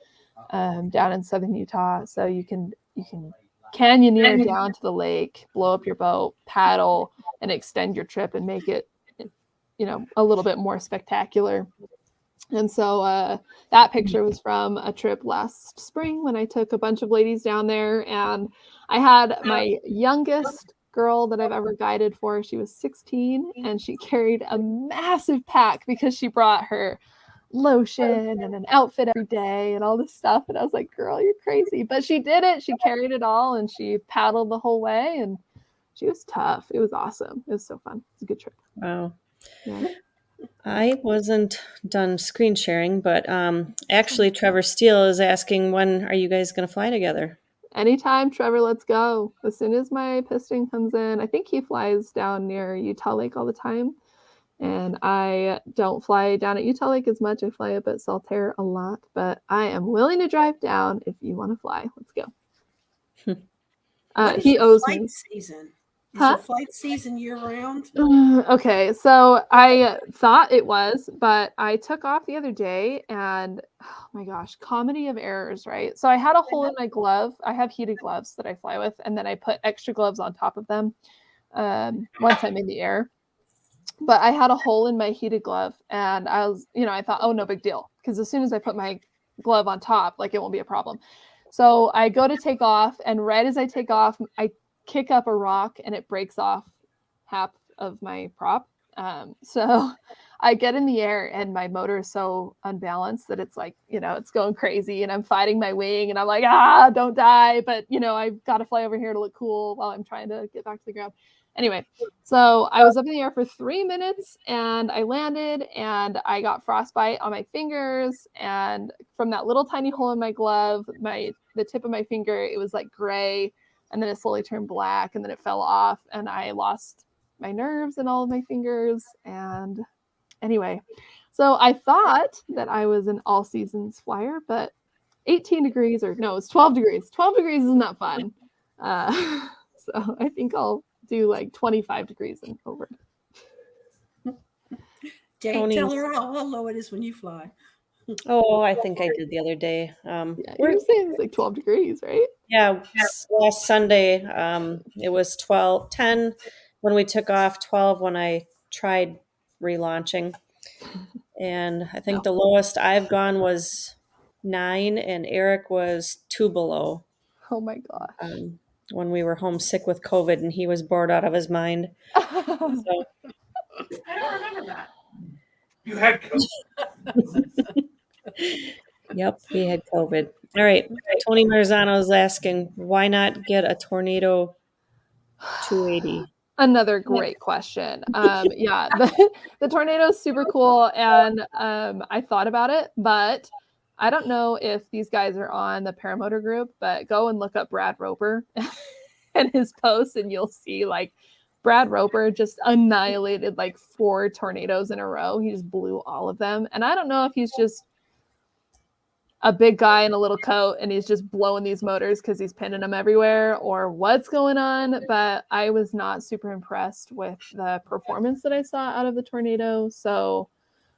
down in southern Utah, so you can canyoneer down to the lake, blow up your boat, paddle, and extend your trip and make it, a little bit more spectacular. And so that picture was from a trip last spring when I took a bunch of ladies down there, and I had my youngest girl that I've ever guided for. She was 16, and she carried a massive pack because she brought her lotion and an outfit every day and all this stuff. And I was like, girl, you're crazy. But she did it. She carried it all, and she paddled the whole way, and she was tough. It was awesome. It was so fun. It was a good trip. Wow. Yeah. I wasn't done screen sharing, but actually Trevor Steele is asking, when are you guys going to fly together? Anytime, Trevor, let's go. As soon as my piston comes in, I think he flies down near Utah Lake all the time. And I don't fly down at Utah Lake as much. I fly up at Saltaire a lot, but I am willing to drive down if you want to fly. Let's go. He owes me. Season? Is Huh? the flight season year round? Okay, so I thought it was, but I took off the other day, and oh my gosh, comedy of errors, right? So I had a hole in my glove. I have heated gloves that I fly with, and then I put extra gloves on top of them once I'm in the air. But I had a hole in my heated glove, and I thought, oh, no big deal, because as soon as I put my glove on top, like it won't be a problem. So I go to take off, and right as I take off, I kick up a rock, and it breaks off half of my prop. So I get in the air, and my motor is so unbalanced that it's like, it's going crazy, and I'm fighting my wing, and I'm like, don't die. But, I've got to fly over here to look cool while I'm trying to get back to the ground. Anyway, so I was up in the air for 3 minutes, and I landed, and I got frostbite on my fingers, and from that little tiny hole in my glove, the tip of my finger, it was like gray, and then it slowly turned black, and then it fell off, and I lost my nerves in all of my fingers. And anyway, so I thought that I was an all seasons flyer, but 18 degrees, or no, it's 12 degrees. 12 degrees is not fun. So I think I'll do like 25 degrees and over. Jay, tell her how low it is when you fly. Oh, I think I did the other day. Yeah, you were saying it's like 12 degrees, right? Yeah, last Sunday, it was 10 when we took off, 12 when I tried relaunching. And I think the lowest I've gone was 9, and Eric was 2 below. Oh my gosh. When we were homesick with COVID, and he was bored out of his mind. So, I don't remember that. You had COVID. yep, he had COVID. All right. Tony Marzano is asking, why not get a Tornado 280? Another great question. Yeah, the Tornado is super cool, and I thought about it, but I don't know if these guys are on the Paramotor group, but go and look up Brad Roper and his posts, and you'll see like Brad Roper just annihilated like 4 tornadoes in a row. He just blew all of them. And I don't know if he's just a big guy in a little coat and he's just blowing these motors because he's pinning them everywhere, or what's going on. But I was not super impressed with the performance that I saw out of the Tornado. So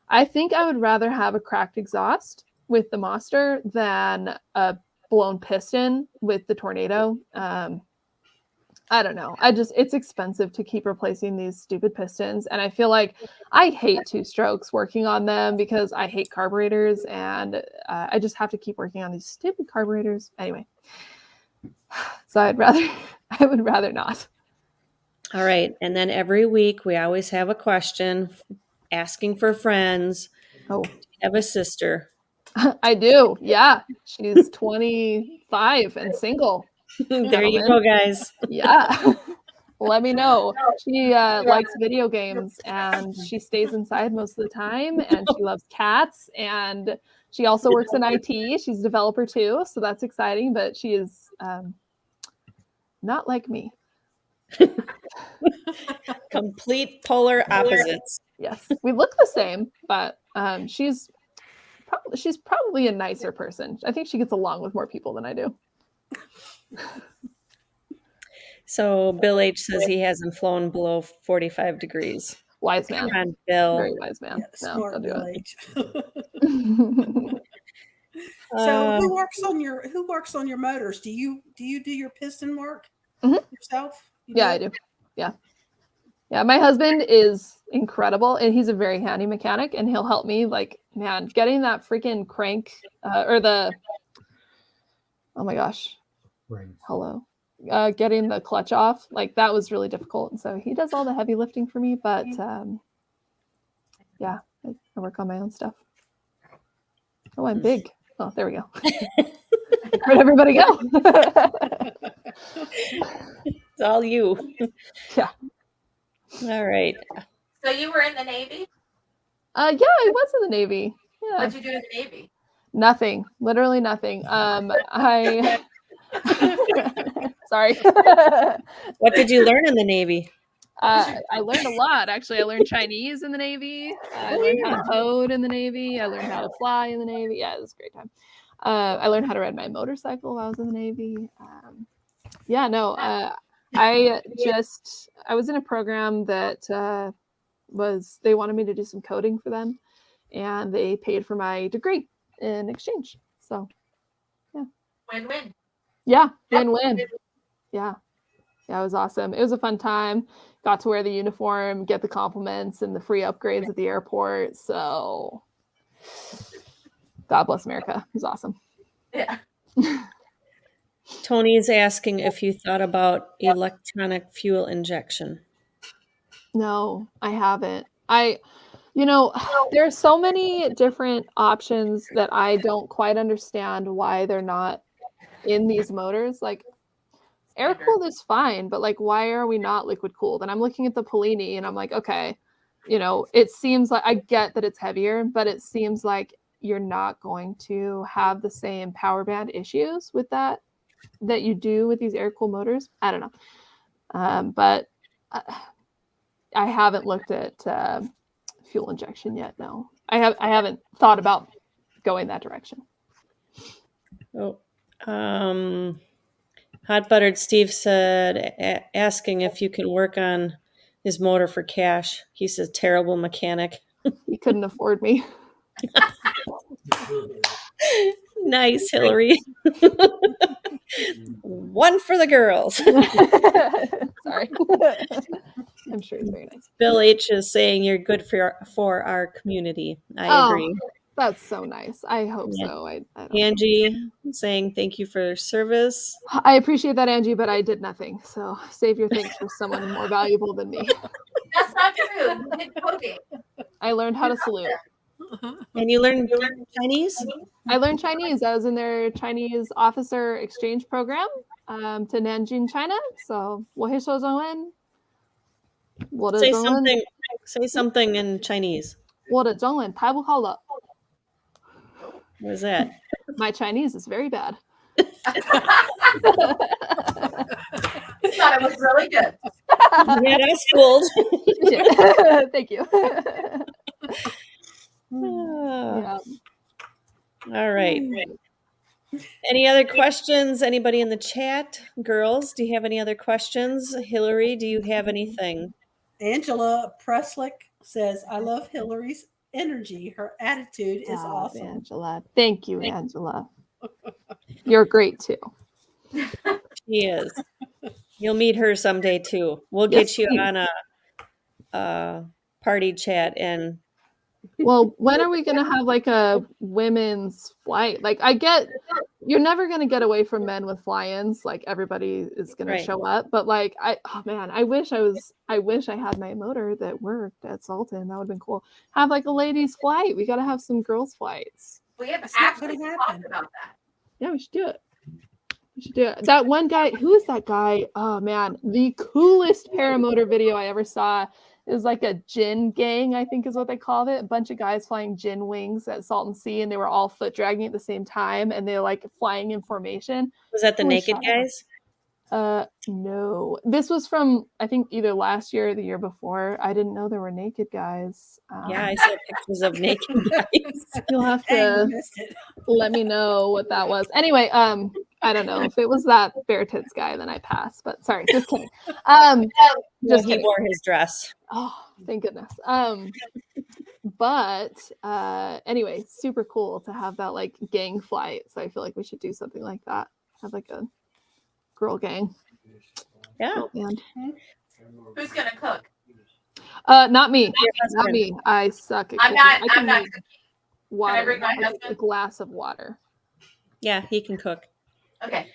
I think I would rather have a cracked exhaust with the Monster than a blown piston with the Tornado. I don't know. It's expensive to keep replacing these stupid pistons. And I feel like I hate two strokes working on them because I hate carburetors, and I just have to keep working on these stupid carburetors. Anyway, so I would rather not. All right. And then every week we always have a question asking for friends. Oh, Do you have a sister? I do. Yeah. She's 25 and single. There you go, guys. Yeah. Let me know. She likes video games and she stays inside most of the time, and she loves cats, and she also works in IT. She's a developer too, so that's exciting, but she is not like me. Complete polar opposites. Yes. We look the same, but she's probably a nicer person. I think she gets along with more people than I do. So Bill H says he hasn't flown below 45 degrees. Wise man. Come on, Bill. Very wise man. Yeah, No, smart don't do Bill it. H. So who works on your motors? Do you do your piston work yourself? Yeah, I do. Yeah. My husband is incredible, and he's a very handy mechanic, and he'll help me. Like, man, getting that freaking crank oh my gosh, hello, getting the clutch off, like that was really difficult. And so he does all the heavy lifting for me. But yeah, I work on my own stuff. Oh, I'm big. Oh, there we go. Where'd everybody go? It's all you. Yeah. All right. So you were in the Navy? Yeah, I was in the Navy. Yeah. What'd you do in the Navy? Nothing. Literally nothing. I sorry. What did you learn in the Navy? I learned a lot, actually. I learned Chinese in the Navy. I learned how to code in the Navy. I learned how to fly in the Navy. Yeah, it was a great time. I learned how to ride my motorcycle while I was in the Navy. I was in a program that they wanted me to do some coding for them, and they paid for my degree in exchange. So, yeah. Win-win. Yeah, win-win. Yeah. Yeah, it was awesome. It was a fun time. Got to wear the uniform, get the compliments and the free upgrades at the airport. So, God bless America. It was awesome. Yeah. Tony's asking if you thought about electronic fuel injection. No, I haven't. There's so many different options that I don't quite understand why they're not in these motors. Like, air cooled is fine, but like, why are we not liquid cooled? And I'm looking at the Polini and I'm like, okay, it seems like, I get that it's heavier, but it seems like you're not going to have the same power band issues with that you do with these air cooled motors. I don't know. But I haven't looked at fuel injection yet. No, I haven't thought about going that direction. Oh, Hot Buttered Steve said, asking if you can work on his motor for cash. He's a terrible mechanic. He couldn't afford me. Nice, Hillary. One for the girls. Sorry. I'm sure he's very nice. Bill H is saying you're good for our community. I agree. That's so nice. I hope Yeah. so. I Angie saying thank you for your service. I appreciate that, Angie, but I did nothing. So save your thanks for someone more valuable than me. That's not true. You did coding. I learned how to salute. And you learned Chinese? I learned Chinese. I was in their Chinese officer exchange program to Nanjing, China. So, 我会说中文. Say something in Chinese. 我的中文太不好了. What is that? My Chinese is very bad. I thought it was really good. Yeah, that's cool. Thank you. Yeah. All right. Any other questions? Anybody in the chat? Girls, do you have any other questions? Hillary, do you have anything? Angela Preslick says, I love Hillary's energy. Her attitude is Stop, awesome. Angela. Thank you, Angela. You're great too. She is. You'll meet her someday too. We'll Yes, get you please. on a party chat and Well, when are we gonna have like a women's flight? Like, I get you're never gonna get away from men with fly-ins. Like, everybody is gonna Right. show up. But like, oh man, I wish I had my motor that worked at Sultan. That would have been cool. Have like a ladies' flight. We gotta have some girls' flights. We have It's not actually gonna talked happen. about that. Yeah, we should do it. We should do it. That one guy, who is that guy? Oh man, the coolest paramotor video I ever saw is like a gin gang, I think is what they called it. A bunch of guys flying gin wings at Salton Sea, and they were all foot dragging at the same time, and they're like flying in formation. was that the Coolest naked shot ever. guys? No. This was from I think either last year or the year before. I didn't know there were naked guys. Yeah, I saw pictures of naked guys. You'll have Dang, you to missed it. let me know what that was. Anyway, I don't know if it was that bare tits guy, then I pass. But sorry, just kidding. No, Just he kidding. wore his dress. Oh, thank goodness. But anyway, super cool to have that like gang flight. So I feel like we should do something like that. Have like a girl gang. Yeah. Girl band. Who's gonna cook? Not me. Not husband. me. I suck at I'm cooking. not. I can I'm not make cooking. water. bring my like a husband? glass of water. Yeah, he can cook. Okay.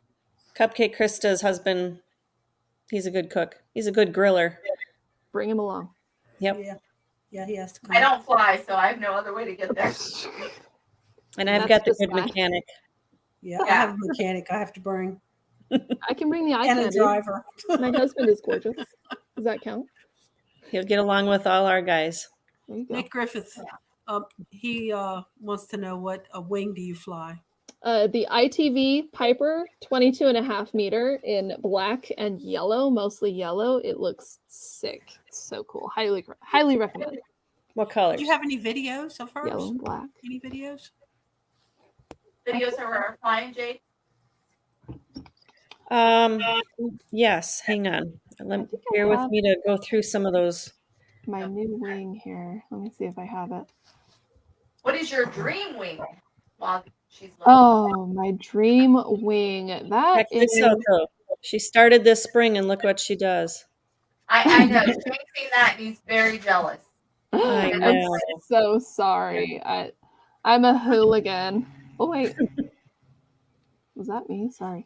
Cupcake Christa's husband, he's a good cook. He's a good griller. Bring him along. Yep. Yeah. Yeah, he has to come. I don't fly, so I have no other way to get there. And I've That's got the just good fine. mechanic. Yeah, I have a mechanic I have to bring. I can bring the eye And a candy. driver. My husband is gorgeous. Does that count? He'll get along with all our guys. There you go. Nick Griffith, he wants to know what wing do you fly? The ITV Piper 22.5 meter in black and yellow, mostly yellow. It looks sick. It's so cool. Highly recommend. What colors? Do you have any videos of hers? Yellow and black. Any videos? Videos of our flying Jade. Yes, hang on. think I Bear with have- me to go through some of those. My new wing here. Let me see if I have it. What is your dream wing? While she's looking. Oh, my dream wing. That Check this is out, though. She started this spring, and look what she does. I know. Shane's seen that and he's very jealous. I I'm know. so sorry. I'm a hooligan. Oh wait. Was that me? Sorry.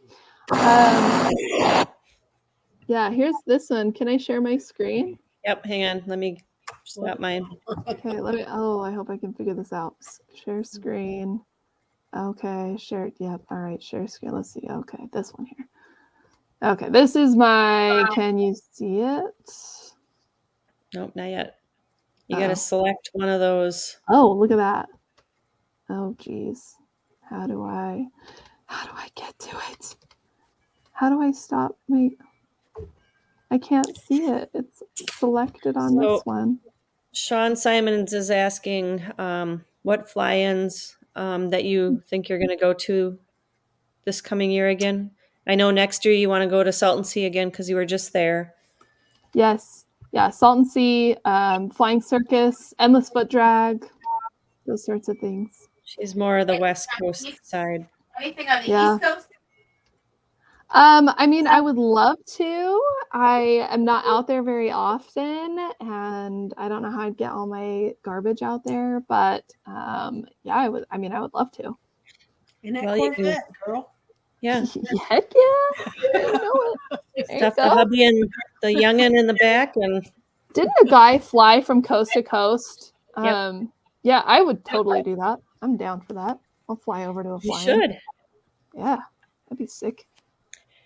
Yeah, here's this one. Can I share my screen? Yep, hang on. Let me stop mine. Okay, let me. Oh, I hope I can figure this out. Share screen. Okay, share. Yep. All right, share screen. Let's see. Okay, this one here. Okay, this is my. Can you see it? Nope, not yet. You got to Oh. select one of those. Oh, look at that. Oh, geez. How do I get to it? How do I stop? Wait. I can't see it. It's selected on So- this one. Sean Simons is asking what fly-ins that you think you're going to go to this coming year again. I know next year you want to go to Salton Sea again because you were just there. Yes. Yeah. Salton Sea, Flying Circus, Endless Foot Drag, those sorts of things. She's more of the West Coast side. Anything on the Yeah. East Coast? I mean, I would love to. I am not out there very often, and I don't know how I'd get all my garbage out there, but yeah, I would. I mean, I would love to. In that Well, you can- Corvette, girl. Yeah. Heck yeah! I know it. There you Stuff the go. hubby and the youngin in the back, and Didn't a guy fly from coast to coast? Yep. Yeah, I would totally do that. I'm down for that. I'll fly over to a you fly. should. Yeah, that'd be sick.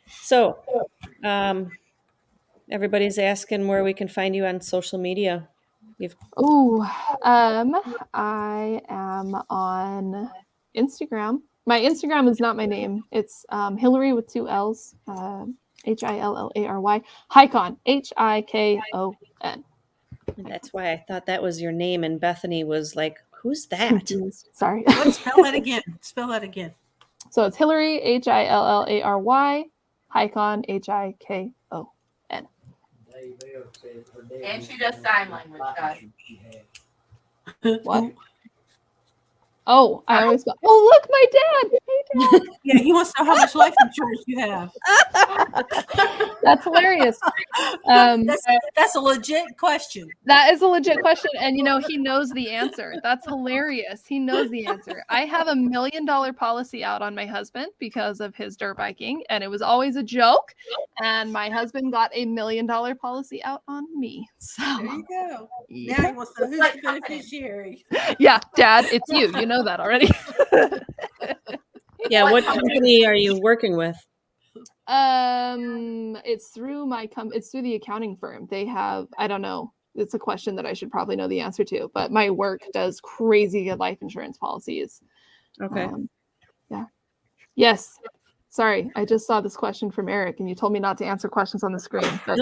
So, everybody's asking where we can find you on social media. Oh, I am on Instagram. My Instagram is not my name. It's Hillary with 2 L's. Hillary. Hikon. Hikon. And that's why I thought that was your name, and Bethany was like, Who's that? Confused. Sorry. What? Spell that again. Spell that again. So it's Hillary, Hillary, Hikon, Hikon. And she does sign language, guys. What? Oh, I always go, oh, look, my dad. Hey, Dad. Yeah, he wants to know how much life insurance you have. That's hilarious. That's a legit question. That is a legit question. And, you know, he knows the answer. That's hilarious. He knows the answer. I have $1 million policy out on my husband because of his dirt biking. And it was always a joke. And my husband got $1 million policy out on me. So There you go. yeah. Now he wants to know who's the beneficiary. Yeah, Dad, it's you. You know that already. Yeah, what company are you working with? It's through it's through the accounting firm. They have, I don't know. It's a question that I should probably know the answer to, but my work does crazy good life insurance policies. Okay. Yeah. Yes. Sorry, I just saw this question from Eric, and you told me not to answer questions on the screen. But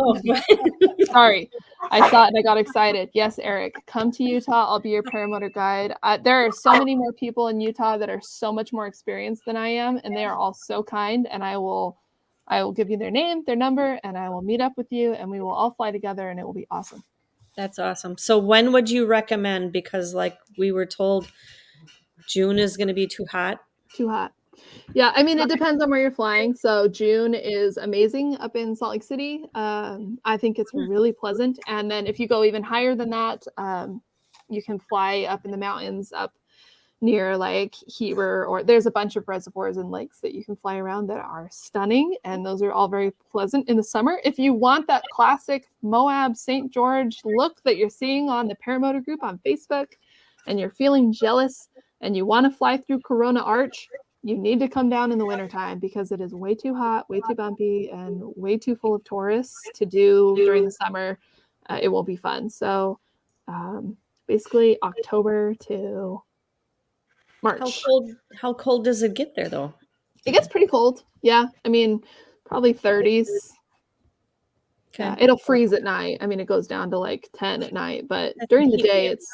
sorry, I saw it and I got excited. Yes, Eric, come to Utah. I'll be your paramotor guide. There are so many more people in Utah that are so much more experienced than I am, and they are all so kind. And I will give you their name, their number, and I will meet up with you, and we will all fly together, and it will be awesome. That's awesome. So when would you recommend? Because like we were told, June is going to be too hot. Too hot. Yeah, I mean, it depends on where you're flying. So June is amazing up in Salt Lake City. I think it's really pleasant. And then if you go even higher than that, you can fly up in the mountains up near like Heber, or there's a bunch of reservoirs and lakes that you can fly around that are stunning. And those are all very pleasant in the summer. If you want that classic Moab St. George look that you're seeing on the Paramotor group on Facebook, and you're feeling jealous and you want to fly through Corona Arch, you need to come down in the wintertime because it is way too hot, way too bumpy, and way too full of tourists to do during the summer. It won't be fun. So basically October to March. How cold does it get there though? It gets pretty cold. Yeah. I mean, probably 30s. Okay. It'll freeze at night. I mean, it goes down to like 10 at night, but during the day it's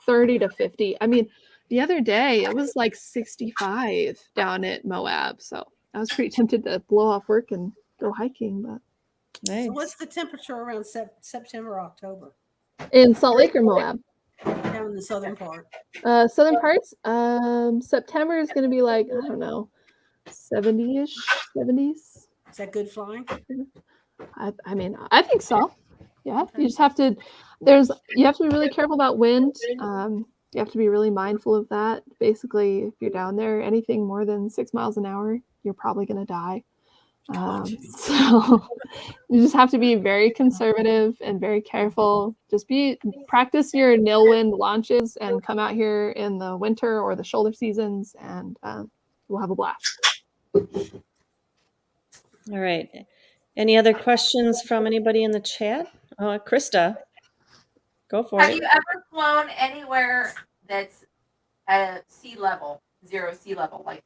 30 to 50. I mean, the other day it was like 65 down at Moab. So I was pretty tempted to blow off work and go hiking, but Nice. So what's the temperature around September, October? in Salt Lake or Moab? Down in the southern part. Southern parts, September is going to be like, I don't know, 70-ish, 70s. Is that good flying? I mean, I think so. Yeah, you just have to, you have to be really careful about wind. You have to be really mindful of that. Basically, if you're down there, anything more than 6 miles an hour, you're probably going to die. So you just have to be very conservative and very careful. Just practice your nil wind launches and come out here in the winter or the shoulder seasons, and we'll have a blast. All right. Any other questions from anybody in the chat? Christa, go for Have it. you ever flown anywhere that's at sea level, 0 sea level, like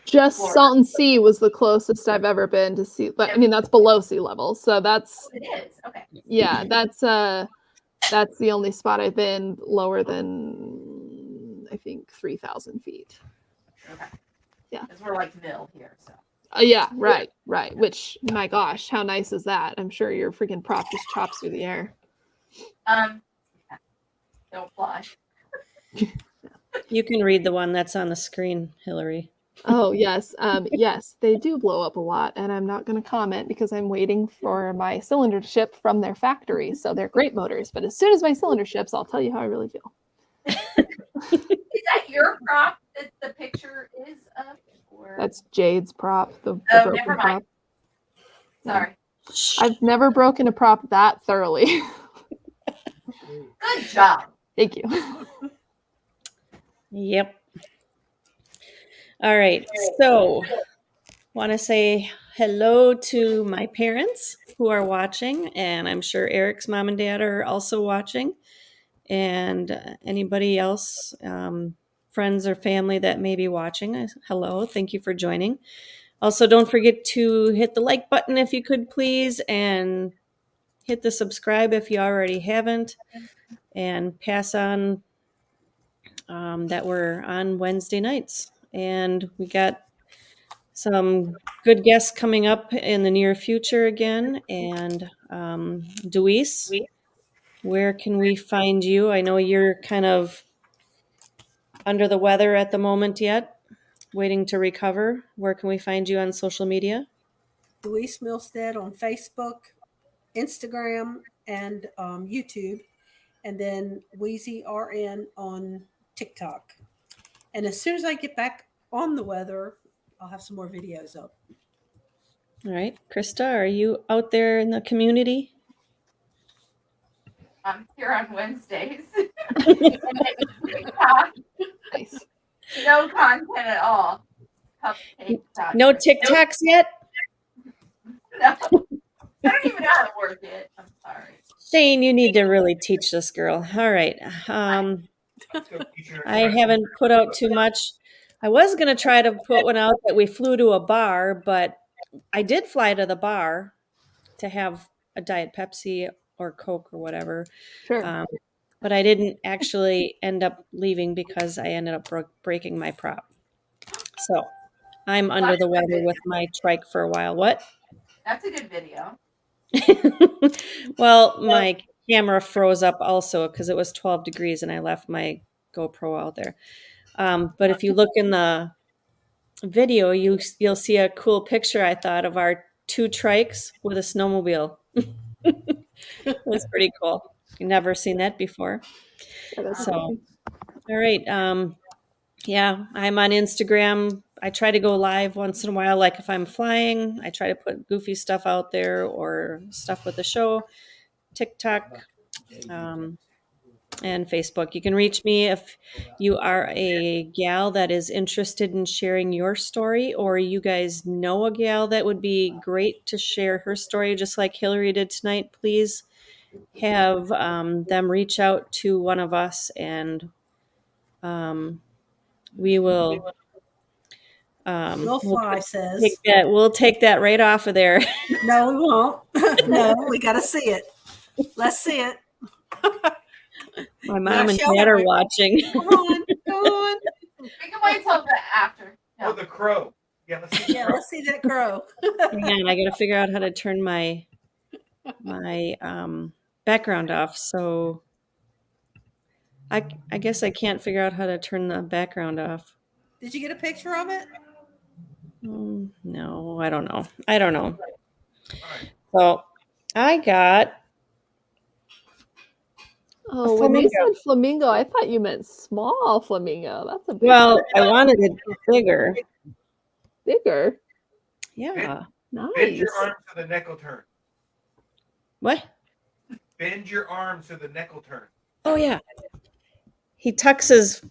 Just Florida? Salton Sea was the closest I've ever been to sea. But I mean, that's below sea level, so that's it is? Okay. yeah, that's the only spot I've been lower than I think 3,000 feet. Okay. Yeah. Because we're like mill here, so. Yeah, right. Which, my gosh, how nice is that? I'm sure your freaking prop just chops through the air. Yeah. Don't fly. You can read the one that's on the screen, Hillary. Oh, yes. Yes, they do blow up a lot, and I'm not going to comment because I'm waiting for my cylinder to ship from their factory. So they're great motors, but as soon as my cylinder ships, I'll tell you how I really feel. Is that your prop that the picture is of? Or? That's Jade's prop, the Oh, broken never mind. prop. Sorry. I've never broken a prop that thoroughly. Good job. Thank you. Yep. All right. So, want to say hello to my parents who are watching, and I'm sure Eric's mom and dad are also watching, and anybody else, friends or family that may be watching. Hello. Thank you for joining. Also, don't forget to hit the like button if you could, please, and hit the subscribe if you already haven't, and pass on that were on Wednesday nights. And we got some good guests coming up in the near future again. And Deweese, where can we find you? I know you're kind of under the weather at the moment yet, waiting to recover. Where can we find you on social media? Luis Milstead on Facebook, Instagram, and YouTube, and then Wheezy RN on TikTok. And as soon as I get back on the weather, I'll have some more videos up. All right. Christa, are you out there in the community? I'm here on Wednesdays. And TikTok, Nice. no content at all. Cupcake Christa. No TikToks yet? No. I don't even know how to work it. I'm sorry. Shane, you need to really teach this girl. All right. I haven't put out too much. I was going to try to put one out that we flew to a bar, but I did fly to the bar to have a Diet Pepsi or Coke or whatever. Sure. But I didn't actually end up leaving because I ended up breaking my prop. So I'm under the weather with my trike for a while. What? That's a good video. Well, my camera froze up also because it was 12 degrees and I left my GoPro out there. But if you look in the video, you'll see a cool picture, I thought, of our 2 trikes with a snowmobile. That's pretty cool. I've never seen that before. Yeah, that's So, amazing. all right. Yeah, I'm on Instagram. I try to go live once in a while, like if I'm flying. I try to put goofy stuff out there or stuff with the show. TikTok, and Facebook. You can reach me if you are a gal that is interested in sharing your story, or you guys know a gal that would be great to share her story, just like Hillary did tonight. Please have them reach out to one of us, and we will. We'll fly, says. We'll take that right off of there. No, we won't. No, we got to see it. Let's see it. My mom and dad are watching. Come on, come on. We can wait till the after. No. Or the crow. Yeah, let's see. Yeah, let's see that crow. Hang on, I got to figure out how to turn my background off. So I guess I can't figure out how to turn the background off. Did you get a picture of it? No, I don't know. So I got. Oh, when you said flamingo, I thought you meant small flamingo. That's a big Well, one. I wanted it bigger. Bigger. Yeah. Nice. Bend your arm so the neck will turn. What? Bend your arm so the neck will turn. Oh yeah. He tucks his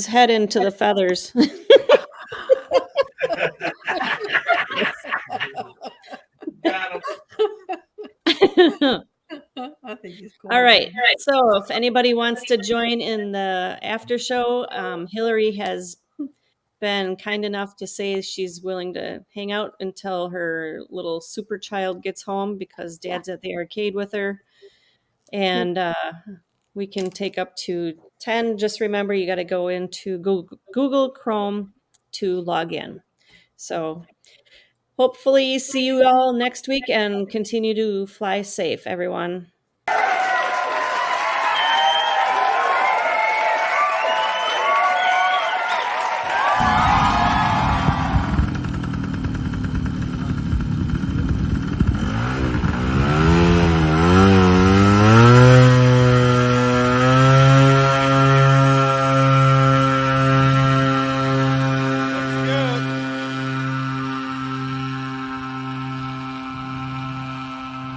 head into the feathers. Got him. I think he's cool. All right. So if anybody wants to join in the after show, Hillary has been kind enough to say she's willing to hang out until her little super child gets home because dad's at the arcade with her. And we can take up to 10. Just remember, you got to go into Google Chrome to log in. So hopefully see you all next week and continue to fly safe, everyone.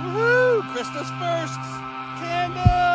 Woohoo! Christmas first! Candle!